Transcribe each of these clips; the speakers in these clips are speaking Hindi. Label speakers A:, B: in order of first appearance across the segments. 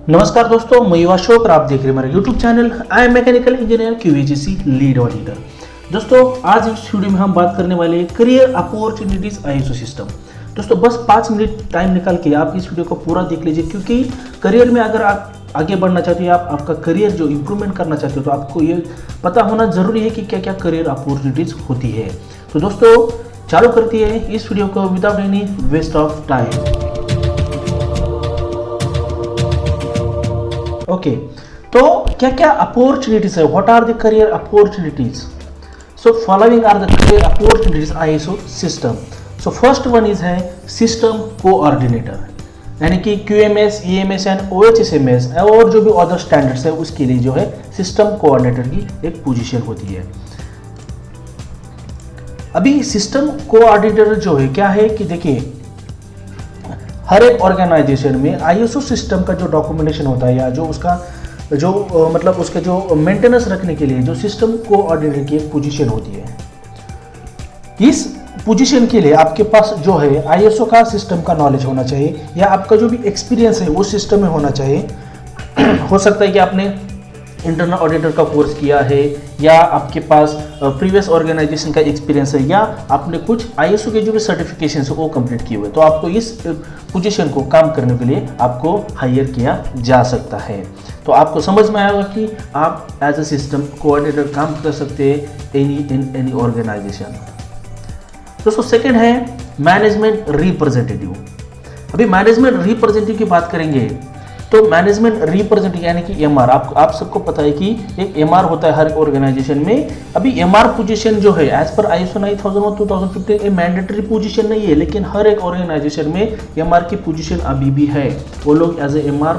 A: नमस्कार दोस्तों, मैं युवा अशोक और आप देख रहे हैं मेरा YouTube channel I am mechanical engineer QAGC lead auditor. दोस्तों आज इस वीडियो में हम बात करने वाले हैं करियर अपॉर्चुनिटीज ISO सिस्टम। दोस्तों बस 5 मिनट टाइम निकाल के आप इस वीडियो को पूरा देख लीजिए, क्योंकि करियर में अगर आप आगे बढ़ना चाहते हो, आप आपका करियर जो इम्प्रूवमेंट करना चाहते हो, तो आपको ये पता होना जरूरी है कि क्या क्या करियर अपॉर्चुनिटीज होती है। तो दोस्तों चालू करती है इस वीडियो को without any waste of time. Okay, तो क्या क्या अपॉर्चुनिटीज है, what are the career opportunities? So following are the career opportunities ISO system. So first one is है सिस्टम कोऑर्डिनेटर, यानी कि QMS, EMS एंड OHSMS और जो भी अदर स्टैंडर्ड्स है उसके लिए जो है सिस्टम कोऑर्डिनेटर की एक पोजीशन होती है। अभी सिस्टम कोऑर्डिनेटर जो है क्या है कि देखिए, हर एक ऑर्गेनाइजेशन में ISO सिस्टम का जो डॉक्यूमेंटेशन होता है या जो उसका जो मतलब उसके जो मेंटेनेंस रखने के लिए जो सिस्टम कोऑर्डिनेटर की एक पोजीशन होती है। इस पोजीशन के लिए आपके पास जो है ISO का सिस्टम का नॉलेज होना चाहिए, या आपका जो भी एक्सपीरियंस है वो सिस्टम में होना चाहिए। हो सकता है कि आपने इंटरनल ऑडिटर का कोर्स किया है, या आपके पास प्रीवियस ऑर्गेनाइजेशन का एक्सपीरियंस है, या आपने कुछ ISO के जो भी सर्टिफिकेशन है वो कंप्लीट किए हुए, तो आपको इस पोजीशन को काम करने के लिए आपको हायर किया जा सकता है। तो आपको समझ में आएगा कि आप एज अ सिस्टम कोऑर्डिनेटर काम कर सकते हैं एनी ऑर्गेनाइजेशन। दोस्तों सेकेंड है मैनेजमेंट रिप्रेजेंटेटिव। अभी मैनेजमेंट रिप्रेजेंटेटिव की बात करेंगे तो मैनेजमेंट रिप्रेजेंटेटिव यानी कि MR, आप सबको पता है कि एक MR होता है हर ऑर्गेनाइजेशन में। अभी MR पोजीशन जो है एज पर ISO 9001:2015 ये मैंडेटरी पोजीशन नहीं है, लेकिन हर एक ऑर्गेनाइजेशन में MR की पोजीशन अभी भी है। वो लोग एज ए MR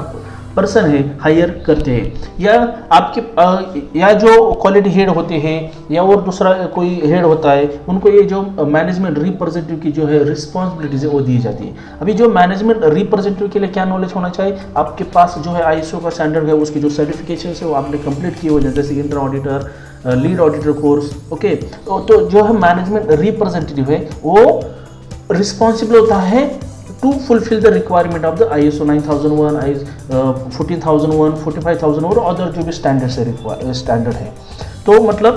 A: पर्सन है हायर करते हैं, या आपके या जो क्वालिटी हेड होते हैं या और दूसरा कोई हेड होता है, उनको ये जो मैनेजमेंट रिप्रेजेंटेटिव की जो है रिस्पॉन्सिबिलिटीज है वो दी जाती है। अभी जो मैनेजमेंट रिप्रेजेंटेटिव के लिए क्या नॉलेज होना चाहिए, आपके पास जो है ISO का स्टैंडर्ड है उसकी जो सर्टिफिकेशन है वो आपने कंप्लीट किए हुए, जैसे inter auditor, lead auditor course. Okay, तो जो है मैनेजमेंट रिप्रेजेंटेटिव है वो रिस्पॉन्सिबल होता है to fulfill the requirement of the ISO 9001, 14001, 45000 और अदर जो भी स्टैंडर्ड है स्टैंडर्ड है। तो मतलब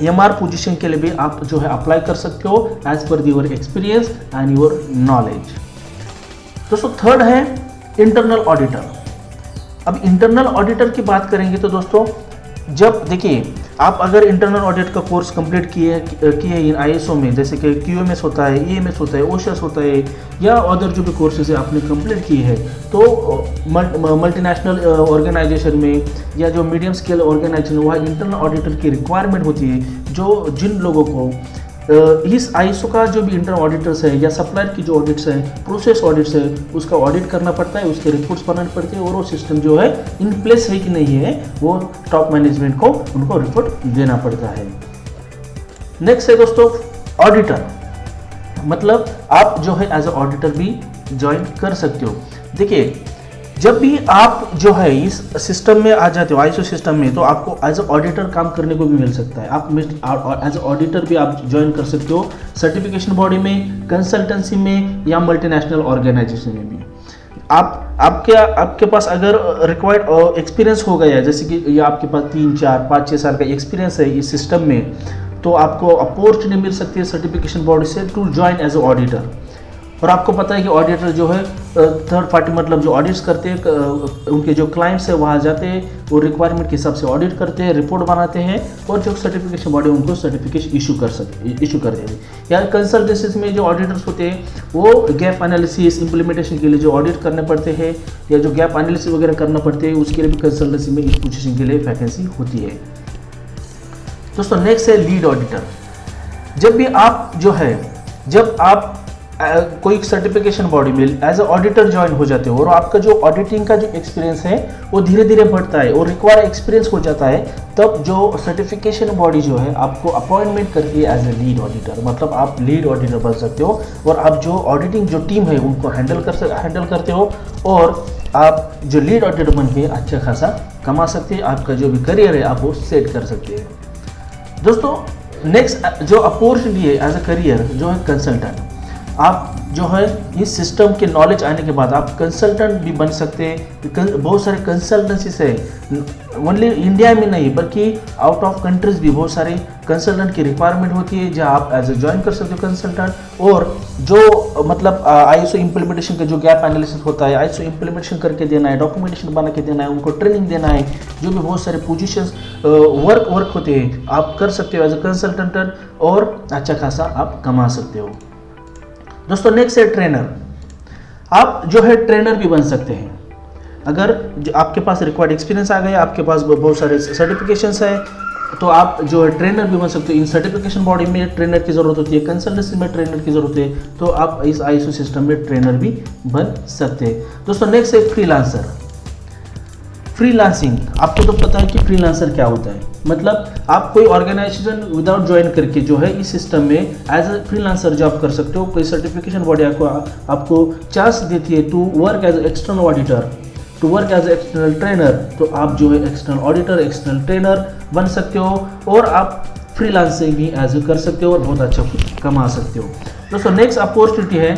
A: MR पोजीशन के लिए भी आप जो है अप्लाई कर सकते हो as per your experience and your knowledge. दोस्तों थर्ड है इंटरनल ऑडिटर। अब इंटरनल ऑडिटर की बात करेंगे तो दोस्तों जब देखिए, आप अगर इंटरनल ऑडिट का कोर्स कंप्लीट किए इन ISO में, जैसे कि QMS होता है, EMS होता है, OSHS होता है, या अदर जो भी कोर्सेज है आपने कंप्लीट किए हैं, तो मल्टीनेशनल ऑर्गेनाइजेशन में या जो मीडियम स्केल ऑर्गेनाइजेशन वहाँ इंटरनल ऑडिटर की रिक्वायरमेंट होती है। जो जिन लोगों को इस ISO का जो भी इंटरनल ऑडिटर्स है या सप्लायर की जो ऑडिट्स है, प्रोसेस ऑडिट्स है, उसका ऑडिट करना पड़ता है, उसके रिपोर्ट्स बनाने पड़ते हैं, और वो सिस्टम जो है इन प्लेस है कि नहीं है वो टॉप मैनेजमेंट को उनको रिपोर्ट देना पड़ता है। नेक्स्ट है दोस्तों ऑडिटर, मतलब आप जो है एज अ ऑडिटर भी ज्वाइन कर सकते हो। देखिए, जब भी आप जो है इस सिस्टम में आ जाते हो ISO सिस्टम में, तो आपको एज अ ऑडिटर काम करने को भी मिल सकता है। आप एज अ ऑडिटर भी आप ज्वाइन कर सकते हो सर्टिफिकेशन बॉडी में, कंसल्टेंसी में, या मल्टीनेशनल ऑर्गेनाइजेशन में भी। आपके पास अगर रिक्वायर्ड एक्सपीरियंस हो गया है, जैसे कि ये आपके पास 3, 4, 5, 6 साल का एक्सपीरियंस है इस सिस्टम में, तो आपको अपॉर्चुनिटी मिल सकती है सर्टिफिकेशन बॉडी से to join as a auditor. और आपको पता है कि ऑडिटर जो है थर्ड पार्टी, मतलब जो ऑडिट्स करते हैं उनके जो क्लाइंट्स है वहाँ जाते हैं, वो रिक्वायरमेंट के हिसाब से ऑडिट करते हैं, रिपोर्ट बनाते हैं, और जो सर्टिफिकेशन बॉडी उनको सर्टिफिकेशन इशू कर देते हैं। या कंसल्टेंसीज में जो ऑडिटर्स होते हैं वो गैप एनालिसिस इम्प्लीमेंटेशन के लिए जो ऑडिट करने पड़ते हैं, या जो गैप एनालिसिस वगैरह करना पड़ते हैं, उसके लिए भी कंसल्टेंसी में इस पोजीशन के लिए वैकेंसी होती है। दोस्तों नेक्स्ट है लीड ऑडिटर। जब आप कोई सर्टिफिकेशन बॉडी में एज अ ऑडिटर ज्वाइन हो जाते हो, और आपका जो ऑडिटिंग का जो एक्सपीरियंस है वो धीरे धीरे बढ़ता है और रिक्वायर एक्सपीरियंस हो जाता है, तब जो सर्टिफिकेशन बॉडी जो है आपको अपॉइंटमेंट करती है एज ए लीड ऑडिटर। मतलब आप लीड ऑडिटर बन सकते हो, और आप जो ऑडिटिंग जो टीम है उनको हैंडल करते हो, और आप जो लीड ऑडिटर बन के अच्छा खासा कमा सकते हैं। आपका जो भी करियर है आप वो सेट कर सकते हैं। दोस्तों नेक्स्ट जो अपॉर्चुनिटी है एज अ करियर जो है कंसल्टेंट। आप जो है इस सिस्टम के नॉलेज आने के बाद आप कंसल्टेंट भी बन सकते हैं। बहुत सारे कंसल्टेंसीज है, ओनली इंडिया में नहीं बल्कि आउट ऑफ कंट्रीज भी बहुत सारे कंसल्टेंट की रिक्वायरमेंट होती है, जहां आप एज ए ज्वाइन कर सकते हो कंसल्टेंट। और जो मतलब आईएसओ इम्प्लीमेंटेशन का जो गैप एनालिसिस होता है, आईएसओ इम्प्लीमेंटेशन करके देना है, डॉक्यूमेंटेशन बना के देना है, उनको ट्रेनिंग देना है, जो भी बहुत सारे पोजीशंस वर्क होते हैं आप कर सकते हो एज ए कंसल्टेंट और अच्छा खासा आप कमा सकते हो। दोस्तों नेक्स्ट है ट्रेनर। आप जो है ट्रेनर भी बन सकते हैं। अगर आपके पास रिक्वायर्ड एक्सपीरियंस आ गया, आपके पास बहुत सारे सर्टिफिकेशंस है, तो आप जो है ट्रेनर भी बन सकते हो। इन सर्टिफिकेशन बॉडी में ट्रेनर की ज़रूरत होती है, कंसल्टेंसी में ट्रेनर की ज़रूरत है, तो आप इस आईएसओ सिस्टम में ट्रेनर भी बन सकते हैं। दोस्तों नेक्स्ट है फ्रीलांसर। फ्रीलांसिंग, आपको तो पता है कि फ्रीलांसर क्या होता है। मतलब आप कोई ऑर्गेनाइजेशन विदाउट ज्वाइन करके जो है इस सिस्टम में एज ए फ्रीलांसर जॉब कर सकते हो। कोई सर्टिफिकेशन बॉडी आपको चांस देती है to work as external auditor, to work as external trainer, तो आप जो है एक्सटर्नल ऑडिटर, एक्सटर्नल ट्रेनर बन सकते हो और आप फ्रीलांसिंग भी एज कर सकते हो और बहुत अच्छा कमा सकते हो। दोस्तों नेक्स्ट अपॉर्चुनिटी है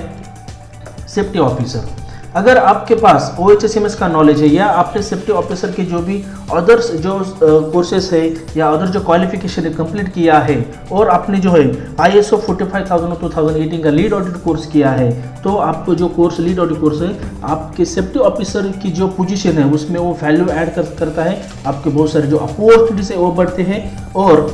A: सेफ्टी ऑफिसर। अगर आपके पास OHSMS का नॉलेज है या आपने सेफ्टी ऑफिसर के जो भी अदर्स जो कोर्सेस है या अदर जो क्वालिफिकेशन है कंप्लीट किया है और आपने जो है ISO 45000 2018 का लीड ऑडिट कोर्स किया है, तो आपको जो कोर्स लीड ऑडिट कोर्स है आपके सेफ्टी ऑफिसर की जो पोजीशन है उसमें वो वैल्यू ऐड करता है। आपके बहुत सारे जो अपॉर्चुनिटीज है वो बढ़ते हैं और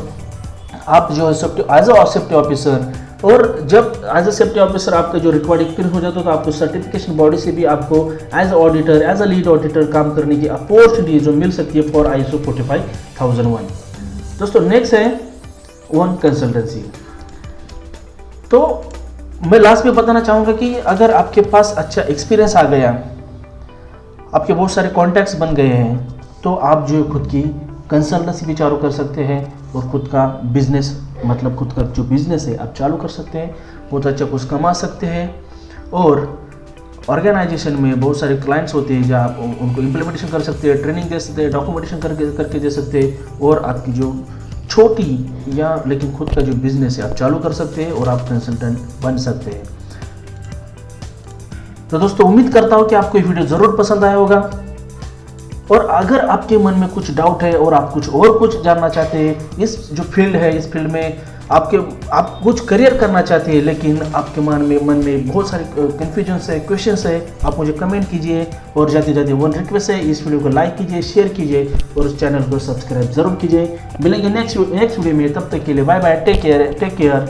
A: आप जो है सेफ्टी ऑफिसर, और जब एज अ सेफ्टी ऑफिसर आपका जो रिक्वायर्ड एक्सपीरियंस हो जाता है तो आपको सर्टिफिकेशन बॉडी से भी आपको as auditor, as a lead auditor काम करने की अपॉर्चुनिटी जो मिल सकती है फॉर ISO 45001। दोस्तों नेक्स्ट है वन कंसल्टेंसी। तो मैं लास्ट में बताना चाहूँगा कि अगर आपके पास अच्छा एक्सपीरियंस आ गया, आपके बहुत सारे कॉन्टैक्ट्स बन गए हैं, तो आप जो खुद की कंसल्टेंसी भी चालू कर सकते हैं और खुद का बिजनेस, मतलब खुद का जो बिजनेस है आप चालू कर सकते हैं, बहुत अच्छा कुछ कमा सकते हैं। और ऑर्गेनाइजेशन में बहुत सारे क्लाइंट्स होते हैं जहाँ आप उनको इम्प्लीमेंटेशन कर सकते हैं, ट्रेनिंग दे सकते हैं, डॉक्यूमेंटेशन करके दे सकते हैं और आपकी जो छोटी या लेकिन खुद का जो बिजनेस है आप चालू कर सकते हैं और आप कंसल्टेंट बन सकते हैं। तो दोस्तों उम्मीद करता हूँ कि आपको ये वीडियो ज़रूर पसंद आया होगा, और अगर आपके मन में कुछ डाउट है और आप कुछ जानना चाहते हैं, इस जो फील्ड है इस फील्ड में आप कुछ करियर करना चाहते हैं लेकिन आपके मन में बहुत सारे कन्फ्यूजन्स है, क्वेश्चंस है, आप मुझे कमेंट कीजिए। और जाते वन रिक्वेस्ट है, इस वीडियो को लाइक कीजिए, शेयर कीजिए और इस चैनल को सब्सक्राइब जरूर कीजिए। मिलेंगे नेक्स्ट वीडियो में, तब तक के लिए बाय बाय, टेक केयर।